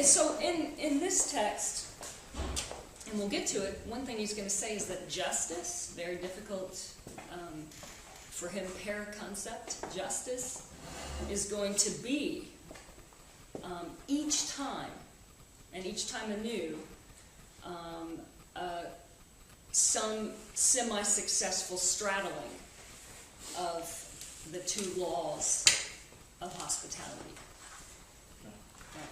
so in this text, and we'll get to it, one thing he's going to say is that justice, very difficult for him, paraconcept, justice, is going to be each time, and each time anew, some semi-successful straddling of the two laws of hospitality. Right.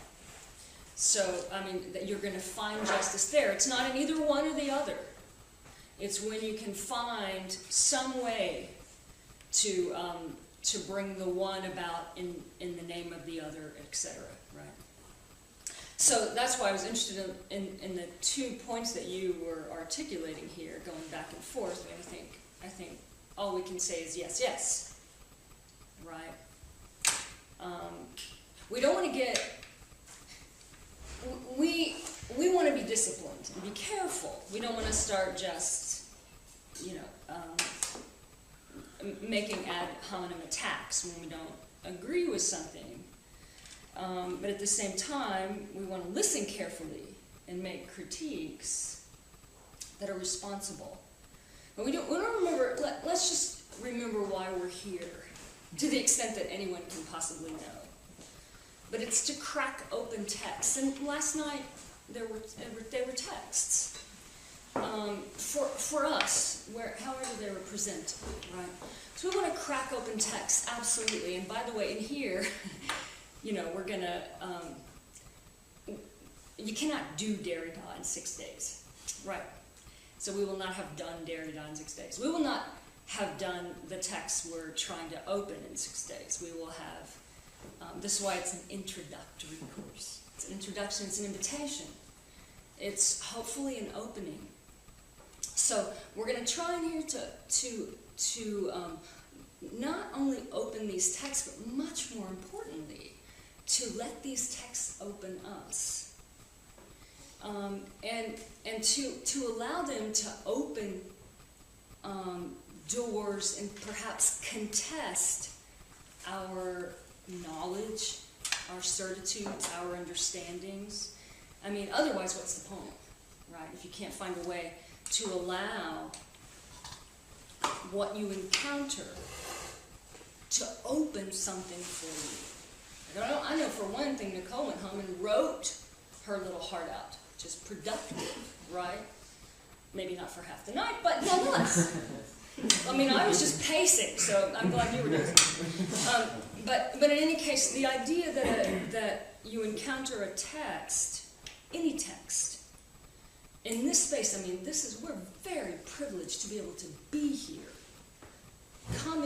So, I mean, that you're going to find justice there. It's not in either one or the other. It's when you can find some way to bring the one about in the name of the other, etc. Right. So that's why I was interested in the 2 points that you were articulating here, going back and forth. I think all we can say is yes, yes. Right. We don't want to get. We want to be disciplined and be careful. We don't want to start just, making ad hominem attacks when we don't agree with something. But at the same time, we want to listen carefully and make critiques that are responsible. But we don't remember. Let's just remember why we're here, to the extent that anyone can possibly know. But it's to crack open texts. And last night they were texts for us, however they were presented, right? So we want to crack open texts, absolutely. And by the way, in here, we're gonna. You cannot do Derrida in 6 days, right? So we will not have done Derrida in 6 days. We will not have done the text we're trying to open in 6 days. We will have. This is why it's an introductory course. It's an introduction. It's an invitation. It's hopefully an opening. So we're going to try in here to not only open these texts, but much more importantly, to let these texts open us, and to allow them to open doors and perhaps contest our knowledge, our certitudes, our understandings. I mean, otherwise, what's the point, right? If you can't find a way to allow what you encounter to open something for you. I know for one thing, Nicole went home and wrote her little heart out, which is productive, right? Maybe not for half the night, but nonetheless. I mean, I was just pacing, so I'm glad you were doing it. But in any case, the idea that you encounter a text, any text, in this space, I mean, we're very privileged to be able to be here. Come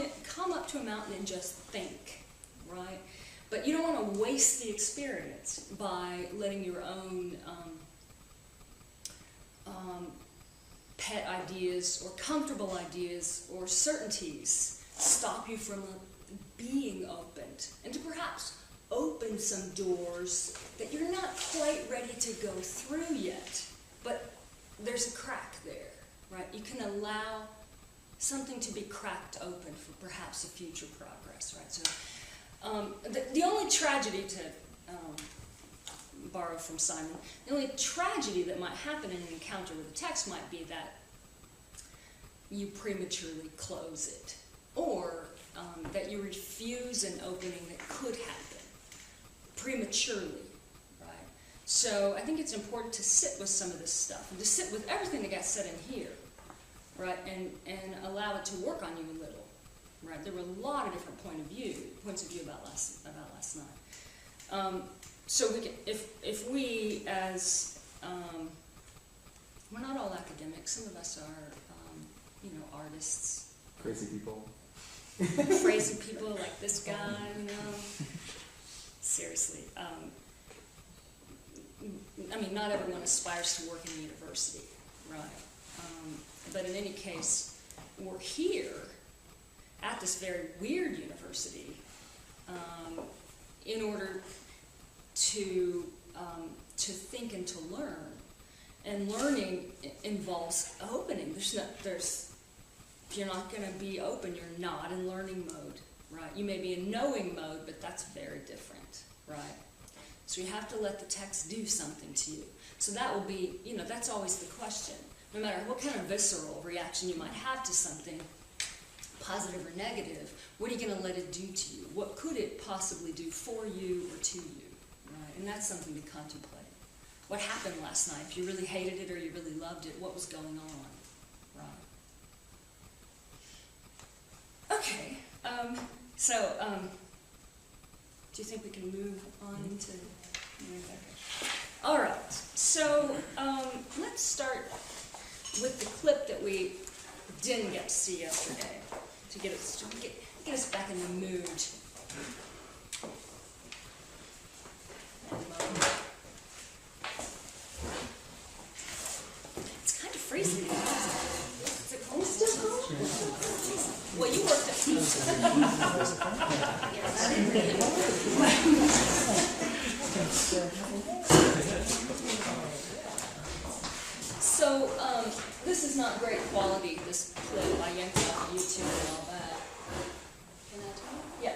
up to a mountain and just think, right? But you don't want to waste the experience by letting your own pet ideas or comfortable ideas or certainties stop you from being opened, and to perhaps open some doors that you're not quite ready to go through yet, but there's a crack there, right? You can allow something to be cracked open for perhaps a future progress, right? So the only tragedy, to borrow from Simon, the only tragedy that might happen in an encounter with a text might be that you prematurely close it, or that you refuse an opening that could happen prematurely, right? So I think it's important to sit with some of this stuff, and to sit with everything that got said in here, right, and allow it to work on you a little, right? There were a lot of different points of view about last night. So we can, if we as we're not all academics. Some of us are artists. Crazy people. Crazy people like this guy, Seriously. I mean, not everyone aspires to work in a university, right? But in any case, we're here at this very weird university in order to think and to learn. And learning involves opening. If you're not going to be open, you're not in learning mode, right? You may be in knowing mode, but that's very different, right? So you have to let the text do something to you. So that will be, you know, that's always the question. No matter what kind of visceral reaction you might have to something, positive or negative, what are you going to let it do to you? What could it possibly do for you or to you? Right? And that's something to contemplate. What happened last night? If you really hated it or you really loved it, what was going on? Right. Okay. Do you think we can move on to... All right. So let's start with the clip that we didn't get to see yesterday to get us back in the mood. It's kind of freezing. Is it cold? Well, you worked at So, this is not great quality, this clip. I yanked it off YouTube and all that. Can I tell? Yeah.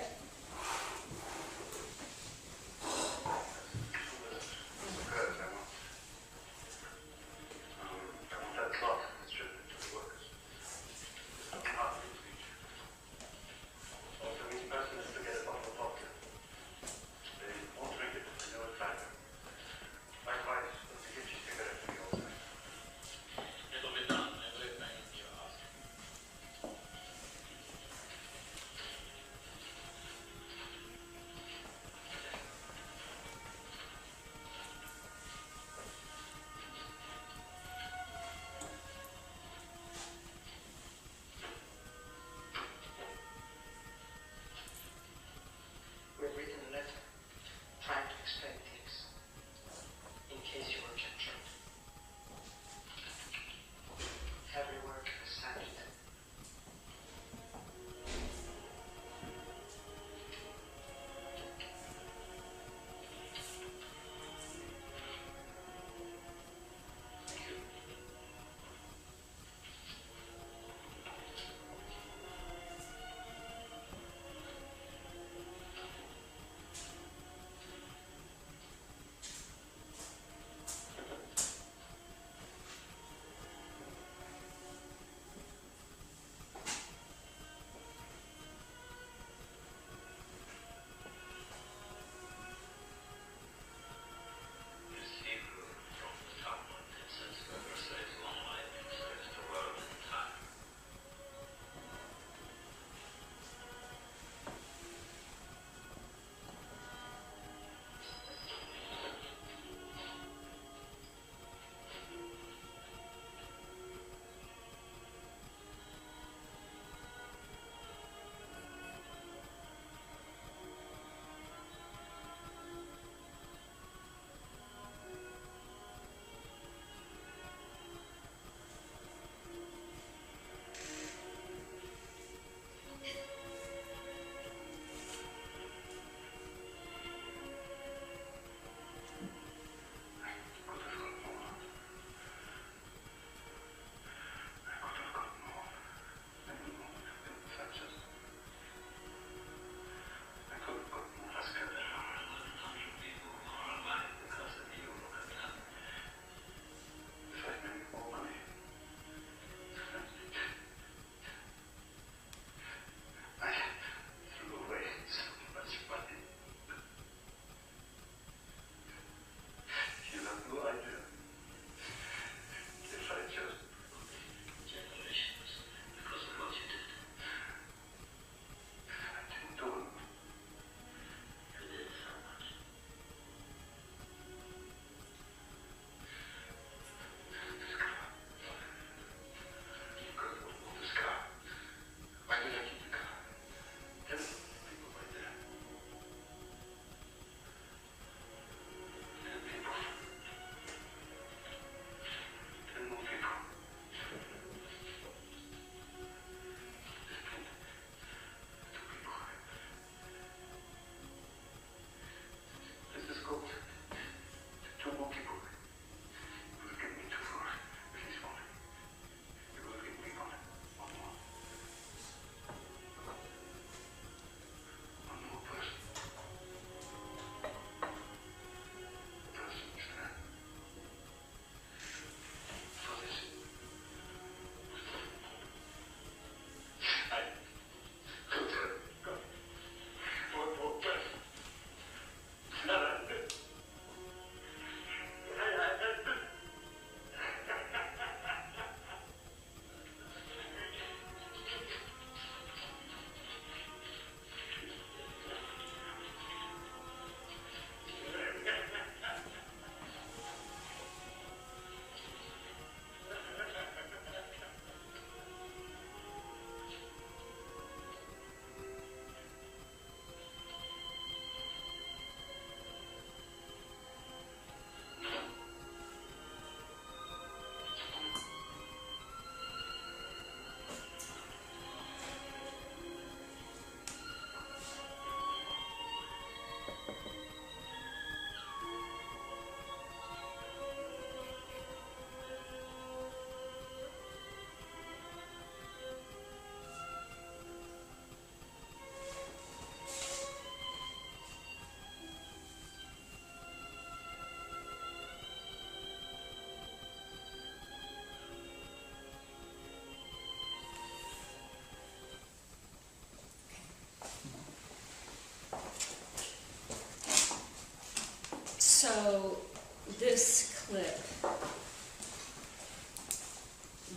this clip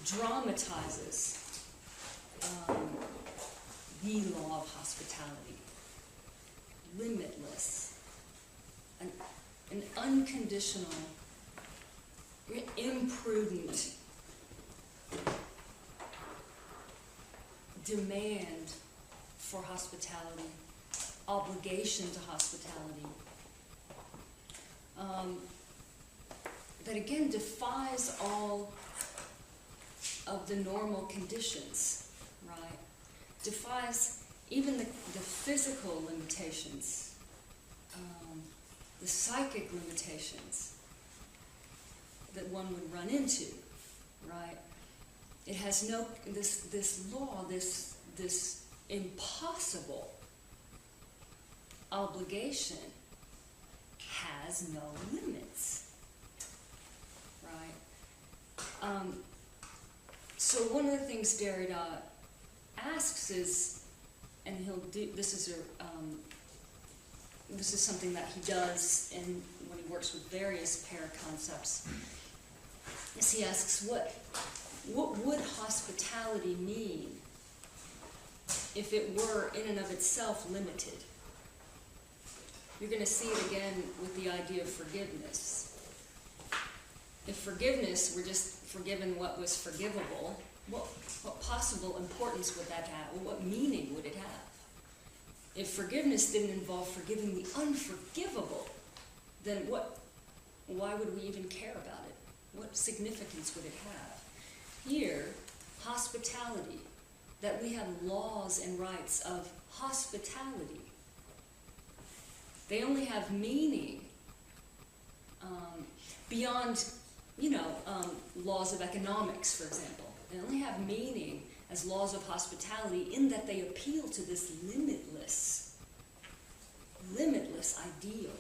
dramatizes the law of hospitality. Limitless, an unconditional, imprudent demand for hospitality, obligation to hospitality, that again defies all of the normal conditions, right? Defies even the physical limitations, the psychic limitations that one would run into, right? It has no, this law, this impossible obligation has no limits, right? So one of the things Derrida asks is, and he'll do, this is something that he does when he works with various paraconcepts, is he asks, what would hospitality mean if it were in and of itself limited? You're going to see it again with the idea of forgiveness. If forgiveness were just forgiven what was forgivable, what possible importance would that have? Or what meaning would it have? If forgiveness didn't involve forgiving the unforgivable, then why would we even care about it? What significance would it have? Here, hospitality, that we have laws and rights of hospitality. They only have meaning beyond, laws of economics, for example. They only have meaning as laws of hospitality in that they appeal to this limitless ideal.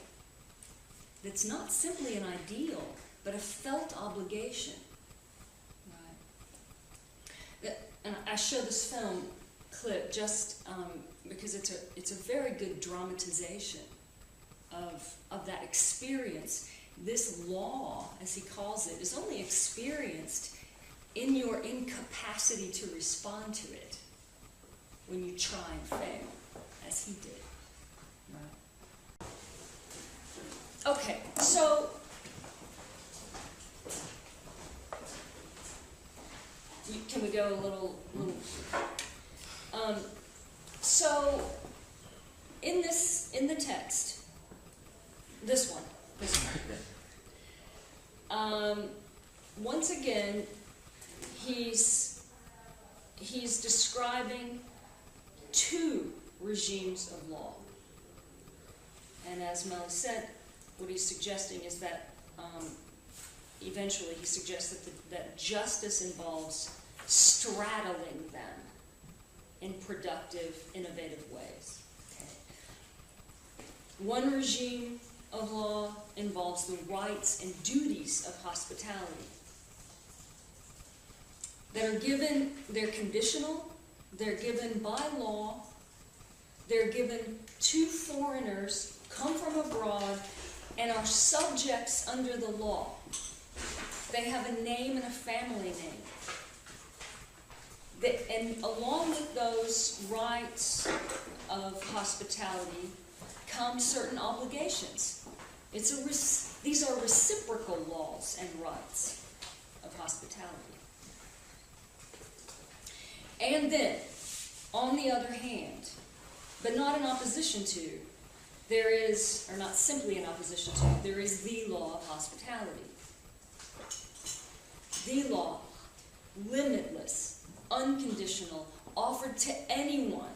That's not simply an ideal, but a felt obligation. Right? And I show this film clip just because it's a very good dramatization of that experience. This law, as he calls it, is only experienced in your incapacity to respond to it when you try and fail, as he did. Right? Okay, so can we go a little so in the text, this one. Once again, he's describing two regimes of law. And as Melly said, what he's suggesting is that eventually he suggests that justice involves straddling them in productive, innovative ways. Okay. One regime of law involves the rights and duties of hospitality that are given, they're conditional, they're given by law, they're given to foreigners, come from abroad, and are subjects under the law. They have a name and a family name. And along with those rights of hospitality come certain obligations. These are reciprocal laws and rights of hospitality. And then, on the other hand, but not in opposition to, there is, or not simply in opposition to, there is the law of hospitality. The law, limitless, unconditional, offered to anyone,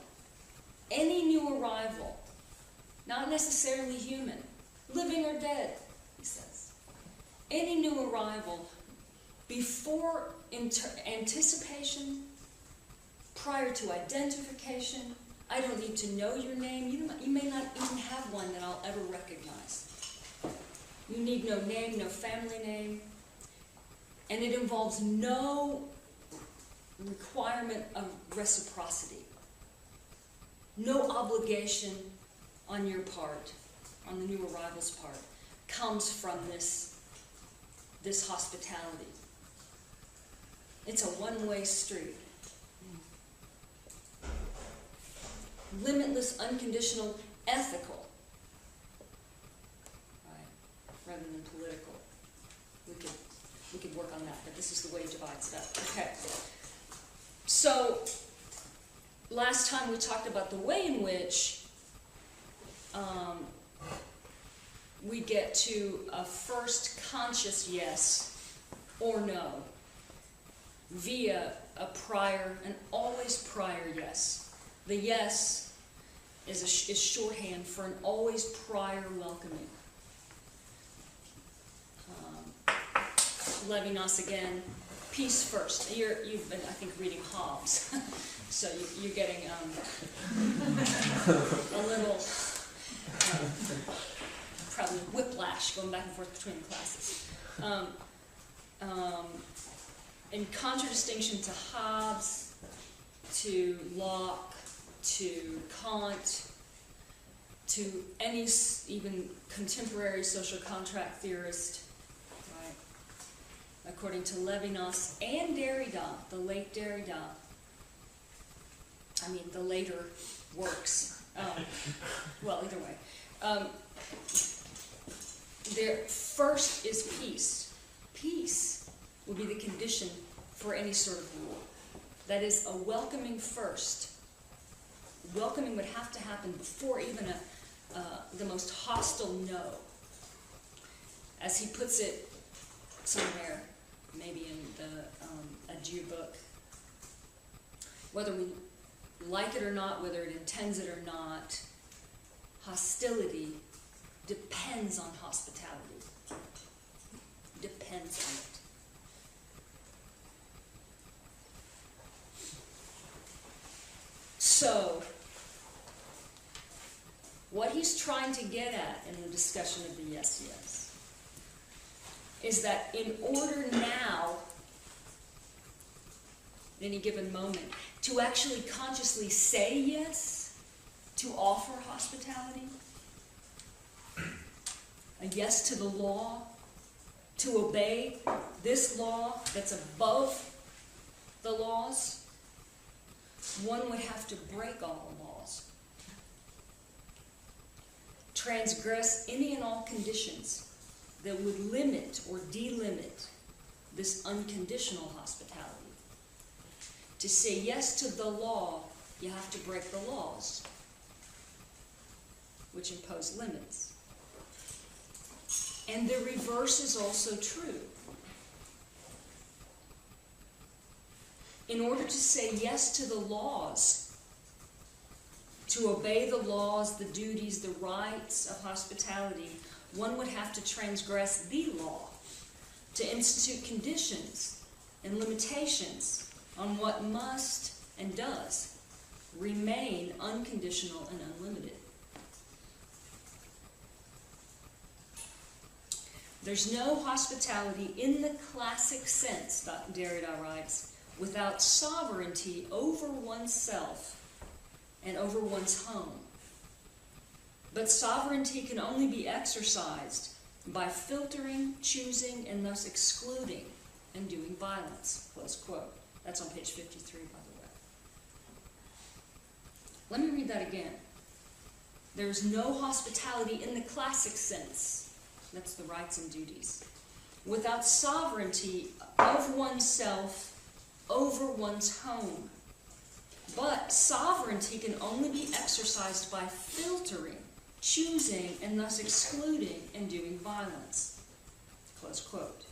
any new arrival, not necessarily human, living or dead, he says. Any new arrival, before anticipation, prior to identification. I don't need to know your name. You may not even have one that I'll ever recognize. You need no name, no family name. And it involves no requirement of reciprocity. No obligation on your part, on the new arrival's part, comes from this this hospitality. It's a one-way street. Limitless, unconditional, ethical, right, rather than political. We could work on that, but this is the way he divides it up. Okay. So, last time we talked about the way in which we get to a first conscious yes or no via a prior, an always prior yes. The yes is shorthand for an always prior welcoming. Levinas again, peace first. You've been, I think, reading Hobbes, so you're getting a little probably whiplash going back and forth between the classes. In contradistinction to Hobbes, to Locke, to Kant, to any even contemporary social contract theorist, right? According to Levinas and Derrida, the late Derrida, I mean the later works, well, either way. There first is peace. Peace will be the condition for any sort of war. That is a welcoming first. Welcoming would have to happen before even the most hostile no. As he puts it somewhere, maybe in the Adieu book, whether we like it or not, whether it intends it or not, hostility depends on hospitality. Depends on it. So, what he's trying to get at in the discussion of the yes is that in order now, in any given moment, to actually consciously say yes, to offer hospitality, a yes to the law, to obey this law that's above the laws, one would have to break all the laws, transgress any and all conditions that would limit or delimit this unconditional hospitality. To say yes to the law, you have to break the laws, which impose limits. And the reverse is also true. In order to say yes to the laws, to obey the laws, the duties, the rights of hospitality, one would have to transgress the law, to institute conditions and limitations on what must and does remain unconditional and unlimited. There's no hospitality in the classic sense, Derrida writes, without sovereignty over oneself and over one's home. But sovereignty can only be exercised by filtering, choosing, and thus excluding and doing violence, close quote. That's on page 53, by the way. Let me read that again. There's no hospitality in the classic sense, that's the rights and duties, without sovereignty of oneself over one's home. But sovereignty can only be exercised by filtering, choosing, and thus excluding and doing violence, close quote.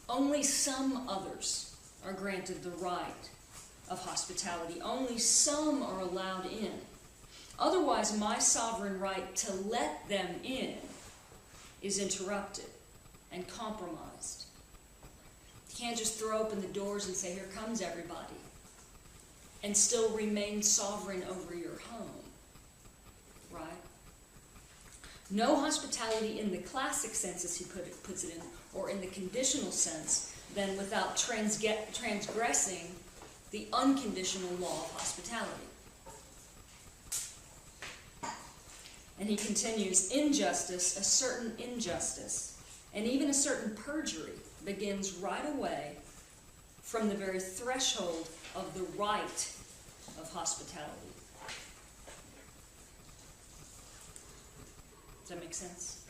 Only some others are granted the right of hospitality. Only some are allowed in. Otherwise, my sovereign right to let them in is interrupted and compromised. You can't just throw open the doors and say, here comes everybody, and still remain sovereign over your home, right? No hospitality in the classic sense, as he puts it in, or in the conditional sense, then without transgressing the unconditional law of hospitality. And he continues, injustice, a certain injustice, and even a certain perjury begins right away from the very threshold of the right of hospitality. Does that make sense?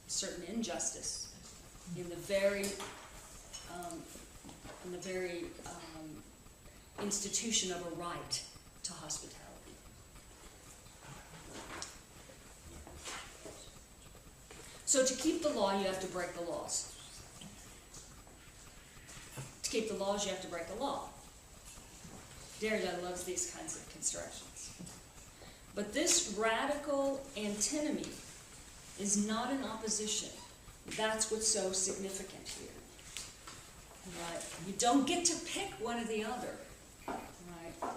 A certain injustice in the very institution of a right to hospitality. So to keep the law, you have to break the laws. To keep the laws, you have to break the law. Derrida loves these kinds of constructions. But this radical antinomy is not in opposition. That's what's so significant here. Right? You don't get to pick one or the other. Right?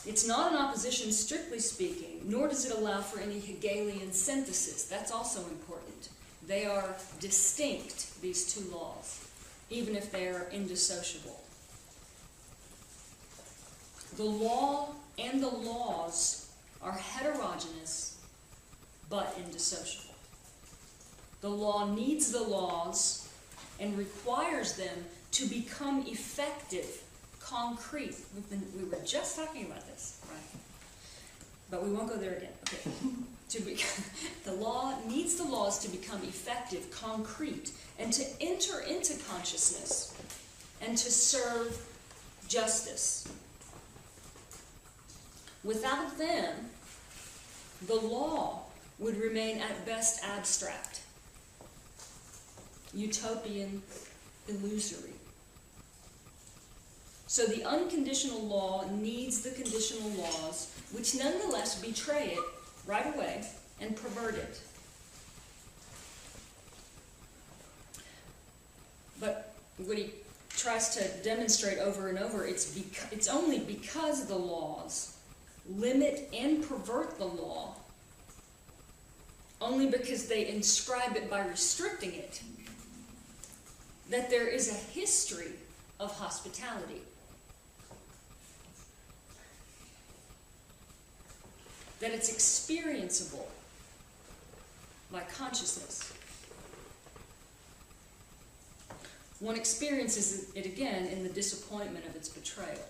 It's not in opposition, strictly speaking, nor does it allow for any Hegelian synthesis. That's also important. They are distinct, these two laws, even if they are indissociable. The law and the laws are heterogeneous, but indissociable. The law needs the laws and requires them to become effective, concrete. We were just talking about this, right? But we won't go there again. Okay. The law needs the laws to become effective, concrete, and to enter into consciousness and to serve justice. Without them, the law would remain at best abstract, utopian, illusory. So the unconditional law needs the conditional laws, which nonetheless betray it right away and pervert it. But what he tries to demonstrate over and over, it's only because the laws limit and pervert the law, only because they inscribe it by restricting it, that there is a history of hospitality. That it's experienceable by consciousness. One experiences it again in the disappointment of its betrayal.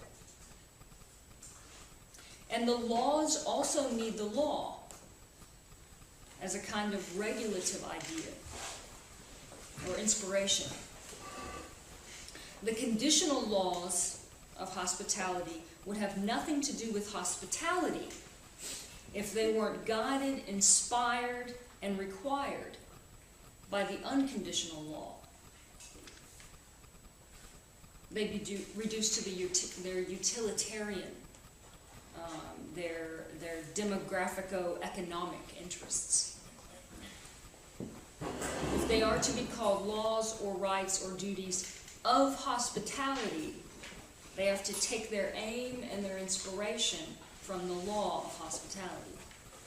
And the laws also need the law as a kind of regulative idea or inspiration. The conditional laws of hospitality would have nothing to do with hospitality if they weren't guided, inspired, and required by the unconditional law. They'd be reduced to their utilitarian, their demographico-economic interests. If they are to be called laws or rights or duties of hospitality, they have to take their aim and their inspiration from the law of hospitality,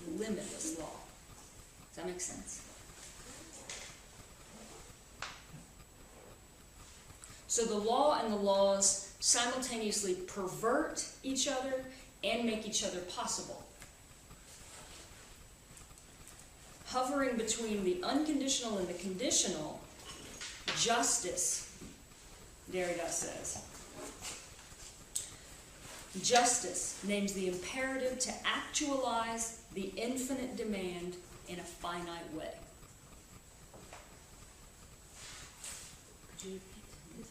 the limitless law. Does that make sense? So the law and the laws simultaneously pervert each other and make each other possible. Hovering between the unconditional and the conditional, justice, Derrida says. Justice names the imperative to actualize the infinite demand in a finite way. Could you repeat this?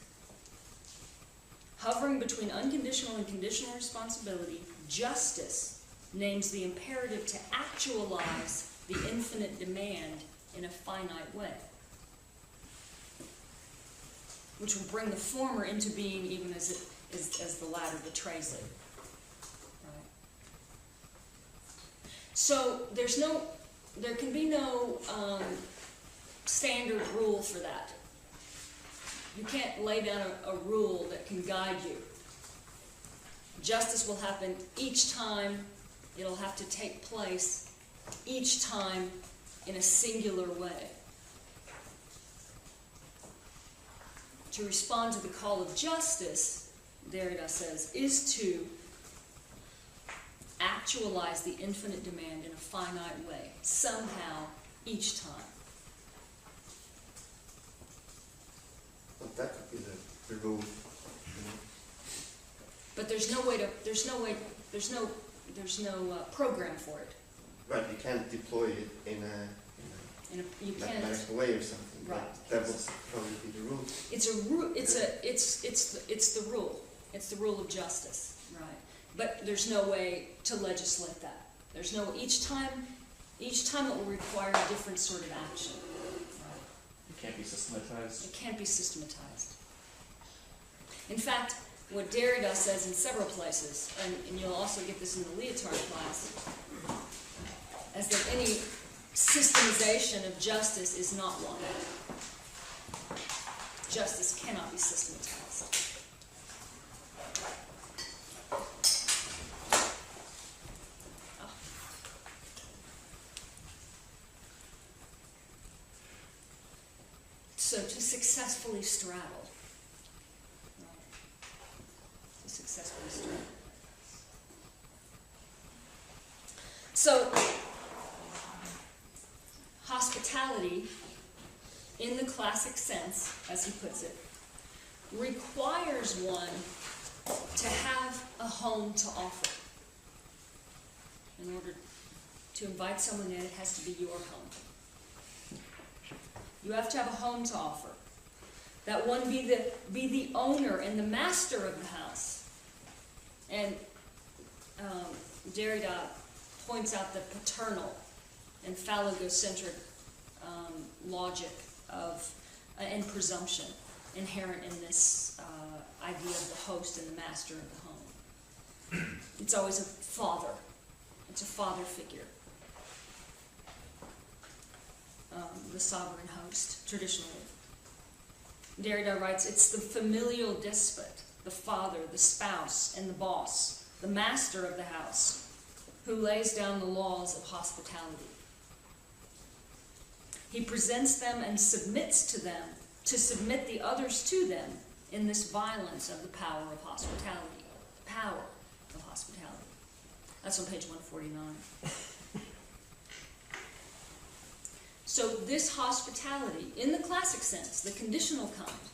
Hovering between unconditional and conditional responsibility, justice names the imperative to actualize the infinite demand in a finite way, which will bring the former into being even as the latter betrays it. Right? So there can be no standard rule for that. You can't lay down a rule that can guide you. Justice will happen each time. It'll have to take place each time in a singular way. To respond to the call of justice, Derrida says, is to actualize the infinite demand in a finite way, somehow, each time. the rule. But there's no program for it. Right, you can't deploy it in a mathematical way or something. Right. But that would probably be the rule. It's the rule. It's the rule of justice, right? But there's no way to legislate that. There's no each time it will require a different sort of action. Right? It can't be systematized. It can't be systematized. In fact, what Derrida says in several places, and you'll also get this in the Leotard class, is that any systemization of justice is not one. Justice cannot be systematized. So to successfully straddle. So, hospitality, in the classic sense, as he puts it, requires one to have a home to offer. In order to invite someone in, it has to be your home. You have to have a home to offer. That one be the owner and the master of the house. And Derrida points out the paternal and phallogocentric logic of and presumption inherent in this idea of the host and the master of the home. It's always a father. It's a father figure. The sovereign host, traditionally. Derrida writes, it's the familial despot, the father, the spouse, and the boss, the master of the house, who lays down the laws of hospitality. He presents them and submits to them, to submit the others to them in this violence of the power of hospitality. Power of hospitality. That's on page 149. So this hospitality, in the classic sense, the conditional kind,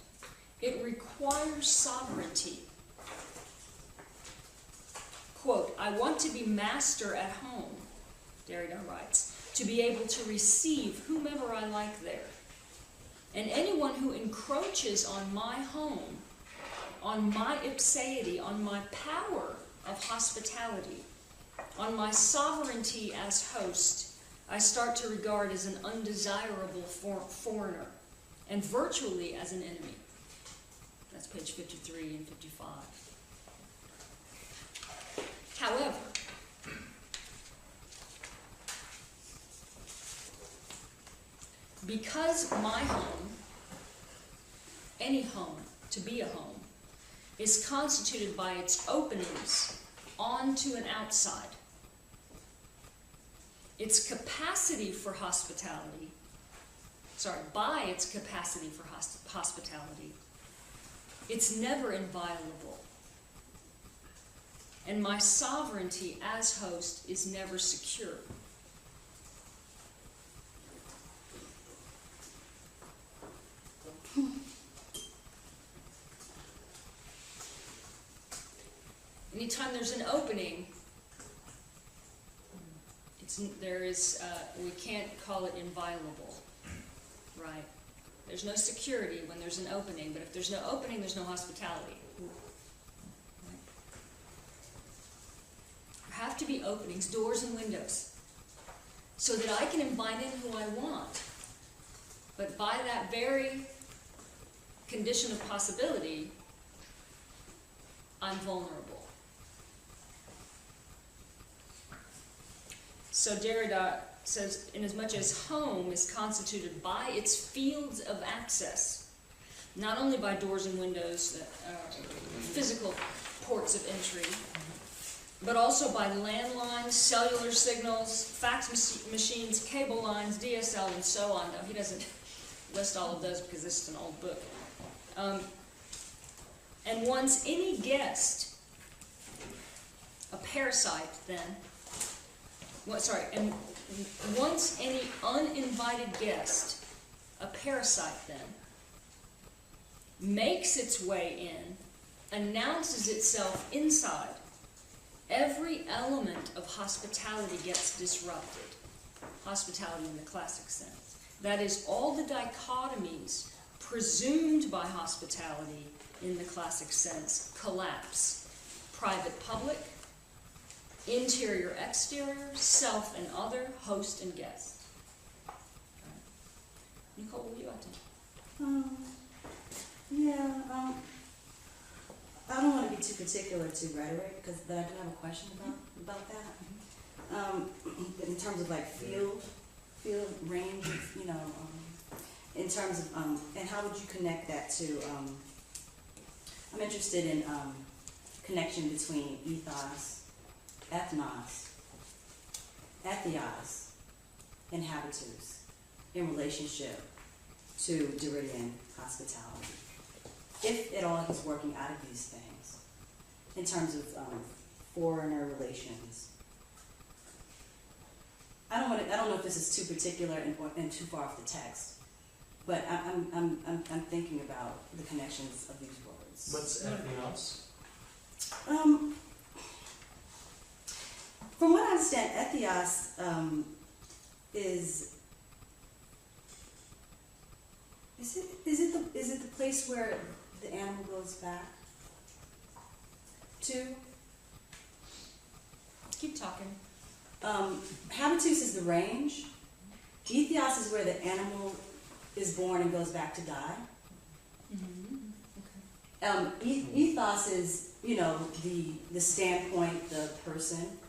it requires sovereignty. Quote, I want to be master at home, Derrida writes, to be able to receive whomever I like there. And anyone who encroaches on my home, on my ipseity, on my power of hospitality, on my sovereignty as host, I start to regard as an undesirable foreigner, and virtually as an enemy. That's page 53 and 55. However, because my home, any home, to be a home, is constituted by its openings onto an outside, its capacity for hospitality, by its capacity for hospitality, it's never inviolable. And my sovereignty as host is never secure. Anytime there's an opening, we can't call it inviolable, right? There's no security when there's an opening, but if there's no opening, there's no hospitality. Right? There have to be openings, doors and windows, so that I can invite in who I want. But by that very condition of possibility, I'm vulnerable. So Derrida says, inasmuch as home is constituted by its fields of access, not only by doors and windows, physical ports of entry, but also by landlines, cellular signals, fax machines, cable lines, DSL, and so on. Now, he doesn't list all of those because this is an old book. And once any guest, a parasite then, and once any uninvited guest, a parasite then, makes its way in, announces itself inside, every element of hospitality gets disrupted. Hospitality in the classic sense. That is, all the dichotomies presumed by hospitality in the classic sense collapse. Private, public, interior, exterior, self and other, host and guest. Nicole, what do you like to? I don't want to be too particular to rhetoric, but I do have a question about that. In terms of like field range, in terms of, and how would you connect that to, I'm interested in connection between ethos, ethnos, ethios, and habitus in relationship to Derridian hospitality. If at all he's working out of these things, in terms of foreigner relations. I don't know if this is too particular and too far off the text, but I'm thinking about the connections of these words. What's ethnos? From what I understand, ethios is it the place where the animal goes back to? Keep talking. Habitus is the range. Ethos is where the animal is born and goes back to die. Mm-hmm. Okay. Ethos is, the standpoint, the person,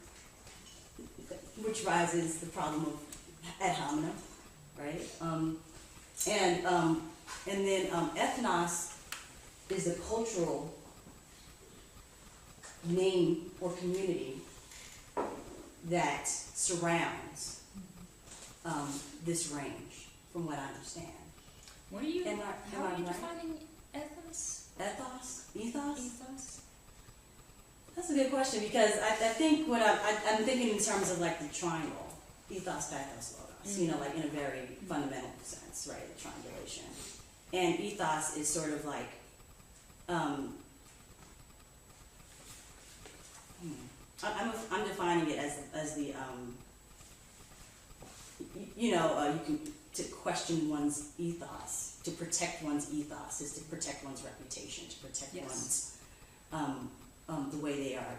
which rises the problem of ad hominem, right? And then ethnos is the cultural name or community that surrounds this range, from what I understand. What are you? How are you right? defining ethos? Ethos? Ethos? Ethos. That's a good question, because I think what I'm thinking in terms of like the triangle, ethos, pathos, logos. Like in a very fundamental sense, right? The triangulation, and ethos is sort of like. I'm defining it as the you can to question one's ethos, to protect one's ethos is to protect one's reputation, to protect one's the way they are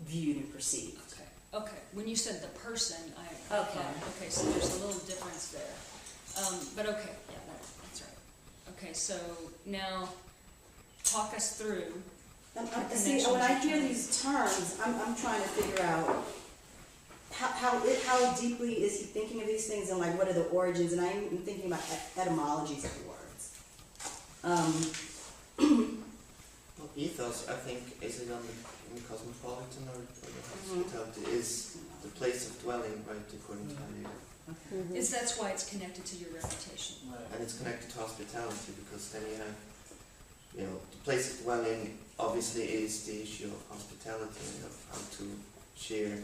viewed and perceived. Okay. When you said the person, Okay, so there's a little difference there. But okay, yeah, that's right. Okay, so now talk us through. See, when I hear these terms, I'm trying to figure out how deeply is he thinking of these things, and like what are the origins, and I'm thinking about etymologies of the words. Well, ethos, I think, is it on the cosmopolitan or the hospitality, is the place of dwelling, right, according to Diane. Is that's why it's connected to your reputation. And it's connected to hospitality, because then you have, the place of dwelling obviously is the issue of hospitality and of how to share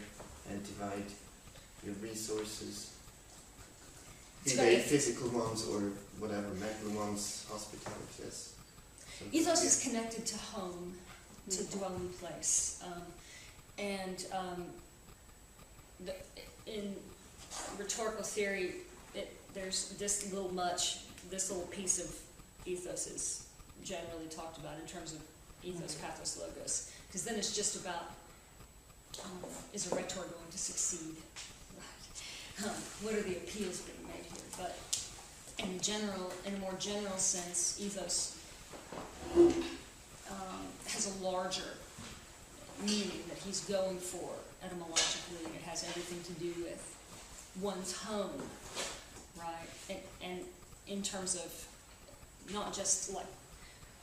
and divide your resources, be they physical ones or whatever, mental ones. Hospitality is. Ethos is connected to home, to dwelling place, in rhetorical theory, there's this little piece of ethos is generally talked about in terms of ethos, pathos, logos, because then it's just about is a rhetor going to succeed? Right. What are the appeals being made here? But in a more general sense, ethos has a larger meaning that he's going for etymologically, and it has everything to do with one's home, right? And in terms of not just like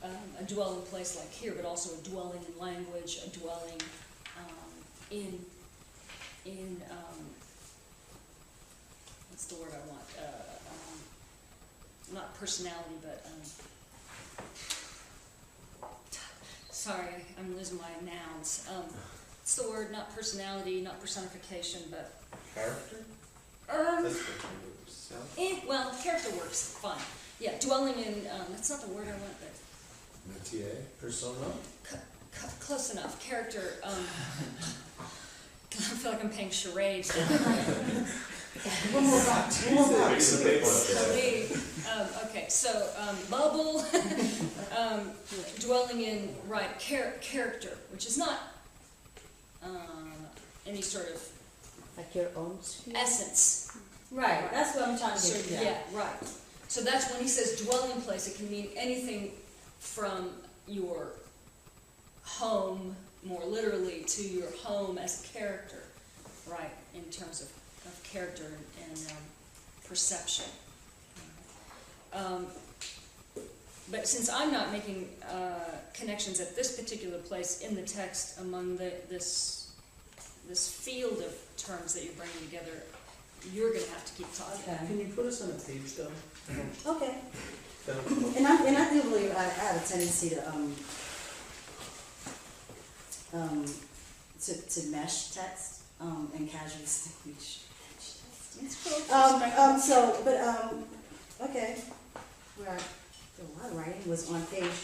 a dwelling place like here, but also a dwelling in language, a dwelling in what's the word I want? Not personality, but sorry, I'm losing my nouns. What's the word? Not personality, not personification, but Character? That's self? well, character works fine. Yeah, dwelling in, that's not the word I want, but Métier, persona. Close enough. Character. I feel like I'm playing charades. One more box. Okay, so bubble, dwelling in character, which is not any sort of Like your own sphere? essence. Right, that's what I'm trying to So, get to. yeah, right. So that's when he says dwelling place, it can mean anything from your home, more literally, to your home as a character, right, in terms of character and perception. But since I'm not making connections at this particular place in the text among this field of terms that you're bringing together, you're going to have to keep talking. Okay. Can you put us on a page though? Okay. That'll come up. And I do believe I have a tendency to mesh text and casually distinguish. Okay. Where a lot of writing was on page.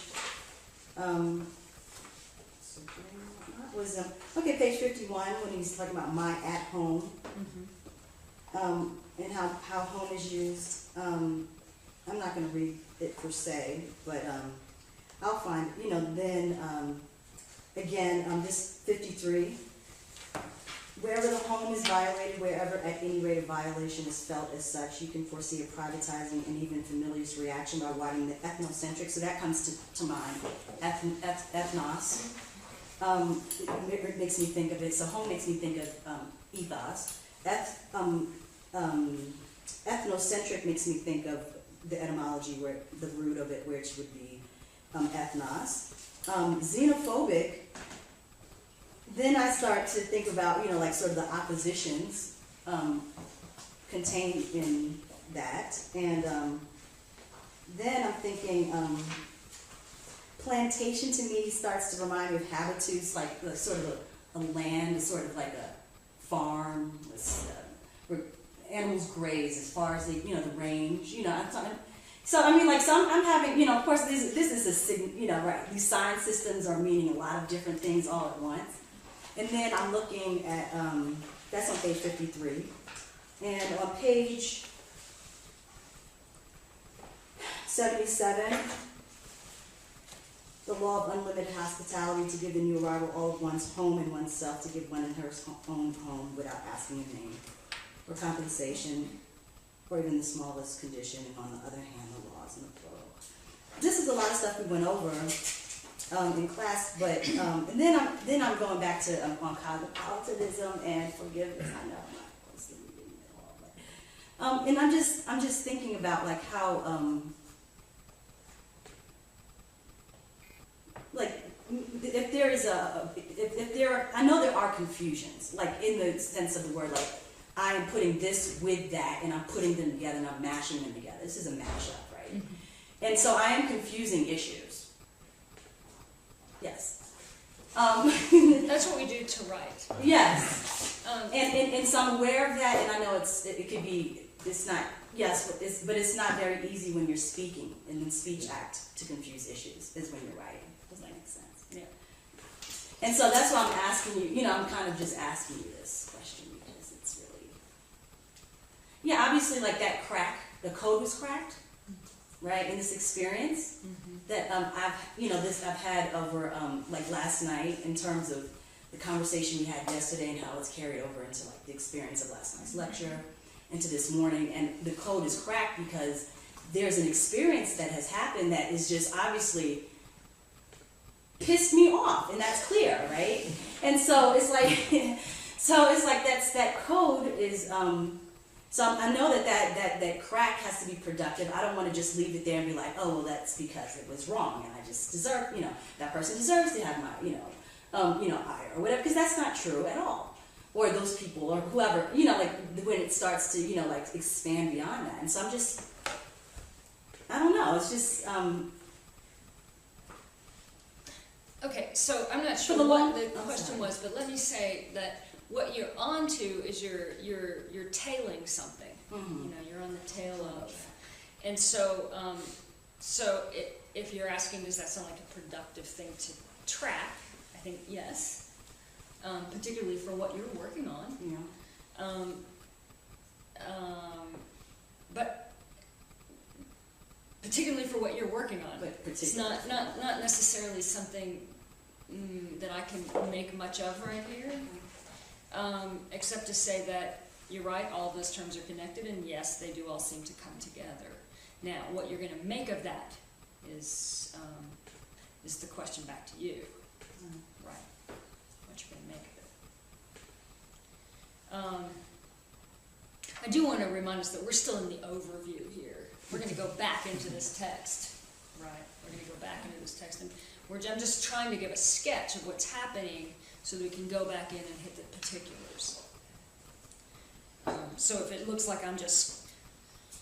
Page 51 when he's talking about my at home. And how home is used. I'm not going to read it per se, but I'll find, then again, this 53, wherever the home is violated, wherever at any rate a violation is felt as such, you can foresee a privatizing and even familiarist reaction by widening the ethnocentric, so that comes to mind, ethnos. It makes me think of it, so home makes me think of ethos. Ethnocentric makes me think of the etymology, where the root of it, which would be ethnos. Xenophobic, then I start to think about, like sort of the oppositions contained in that. And then I'm thinking plantation to me starts to remind me of habitudes, like sort of a land, sort of like a farm, where animals graze as far as the range, I'm talking. So I mean, I'm having, of course, this is right. These sign systems are meaning a lot of different things all at once. And then I'm looking at that's on page 53, and on page 77. The law of unlimited hospitality to give the new arrival all of one's home and oneself, to give one in her own home without asking a name or compensation or even the smallest condition, and on the other hand, the laws in the plural. This is a lot of stuff we went over in class, but and then I'm going back to on cosmopolitanism and forgiveness. I know I'm not supposed to be reading it all, but and I'm just thinking about like how if there is I know there are confusions, like in the sense of the word, like I am putting this with that and I'm putting them together and I'm mashing them together. This is a mashup, right? Mm-hmm. And so I am confusing issues. Yes. That's what we do to write. Yes. And so I'm aware of that, and I know it's not very easy when you're speaking, in the speech act to confuse issues is when you're writing. Does that make sense? Yeah. And so that's why I'm asking you, I'm kind of just asking you this question because it's really, obviously like that crack, the code was cracked, right, in this experience that I've had over like last night in terms of the conversation we had yesterday and how it's carried over into like the experience of last night's lecture into this morning, and the code is cracked because there's an experience that has happened that is just obviously pissed me off, and that's clear, right? And so it's like, that code is, so I know that crack has to be productive. I don't want to just leave it there and be like, oh, well, that's because it was wrong, and I just deserve, that person deserves to have my, ire or whatever, because that's not true at all. Or those people, or whoever, like when it starts to, like expand beyond that. And so I'm just, I don't know, it's just, Okay, so I'm not sure what the question was, but let me say that what you're onto is you're tailing something. Mm-hmm. You're on the tail of, and so if you're asking, does that sound like a productive thing to track? I think yes, particularly for what you're working on. Yeah. But particularly for what you're working on, But it's not necessarily something that I can make much of right here, except to say that you're right, all of those terms are connected, and yes, they do all seem to come together. Now, what you're going to make of that is the question back to you, right? What you're going to make of it. I do want to remind us that we're still in the overview here. We're going to go back into this text, right? We're going to go back into this text, and I'm just trying to give a sketch of what's happening so that we can go back in and hit the particulars. So if it looks like I'm just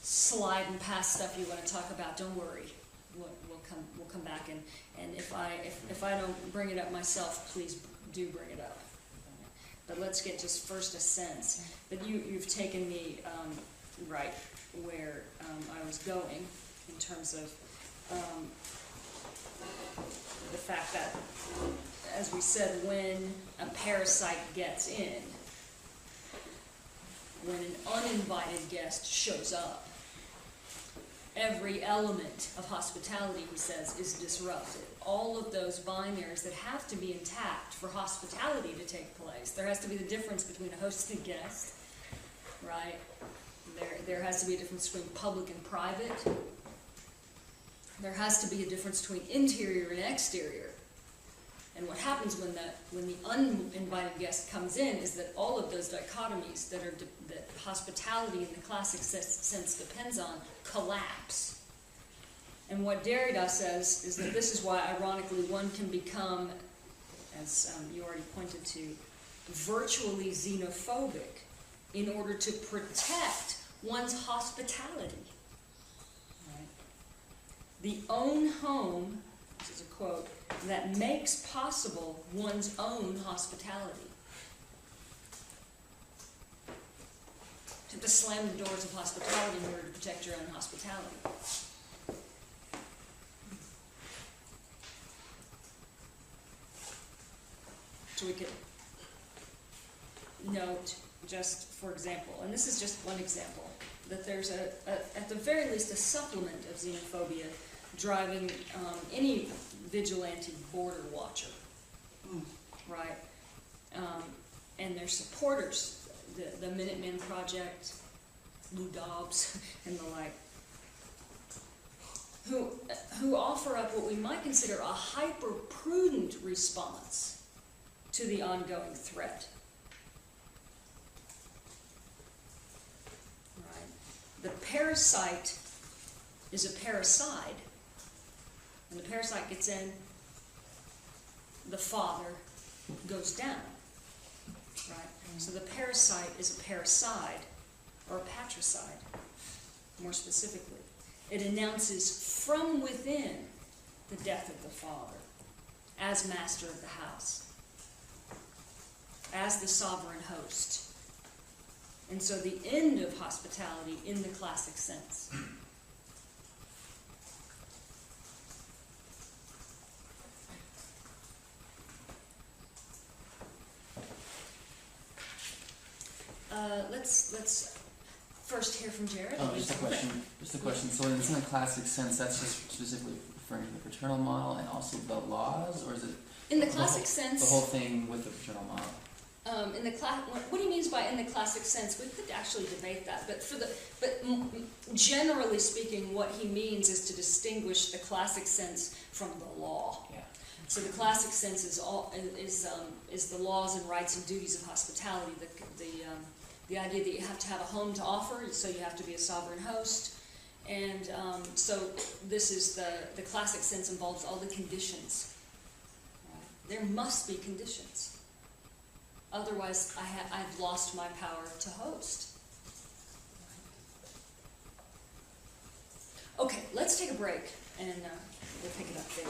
sliding past stuff you want to talk about, don't worry. We'll come back, and if I don't bring it up myself, please do bring it up. But let's get just first a sense. But you've taken me right where I was going in terms of the fact that, as we said, when a parasite gets in, when an uninvited guest shows up, every element of hospitality, he says, is disrupted. All of those binaries that have to be intact for hospitality to take place. There has to be the difference between a host and a guest, right? There has to be a difference between public and private. There has to be a difference between interior and exterior. And what happens when the uninvited guest comes in is that all of those dichotomies that hospitality in the classic sense depends on collapse. And what Derrida says is that this is why, ironically, one can become, as you already pointed to, virtually xenophobic in order to protect one's hospitality. Right? The own home, this is a quote, that makes possible one's own hospitality. You have to slam the doors of hospitality in order to protect your own hospitality. So we could note, just for example, and this is just one example, that there's at the very least a supplement of xenophobia driving any vigilante border watcher, right? And their supporters, the Minutemen Project, Lou Dobbs, and the like, who offer up what we might consider a hyper-prudent response to the ongoing threat. Right? The parasite is a parasite. When the parasite gets in, the father goes down. Right? So the parasite is a parricide, or a patricide, more specifically. It announces from within the death of the father as master of the house, as the sovereign host. And so the end of hospitality in the classic sense. Let's first hear from Jared. Oh, just a question. So when it's in the classic sense, that's just specifically referring to the paternal model and also the laws, or is it in the classic sense? The whole thing with the paternal model. What he means by in the classic sense, we could actually debate that. But generally speaking, what he means is to distinguish the classic sense from the law. Yeah. So the classic sense is the laws and rights and duties of hospitality. The idea that you have to have a home to offer, so you have to be a sovereign host, and so this is the classic sense involves all the conditions. Right? There must be conditions. Otherwise, I've lost my power to host. Okay, let's take a break, and we'll pick it up there.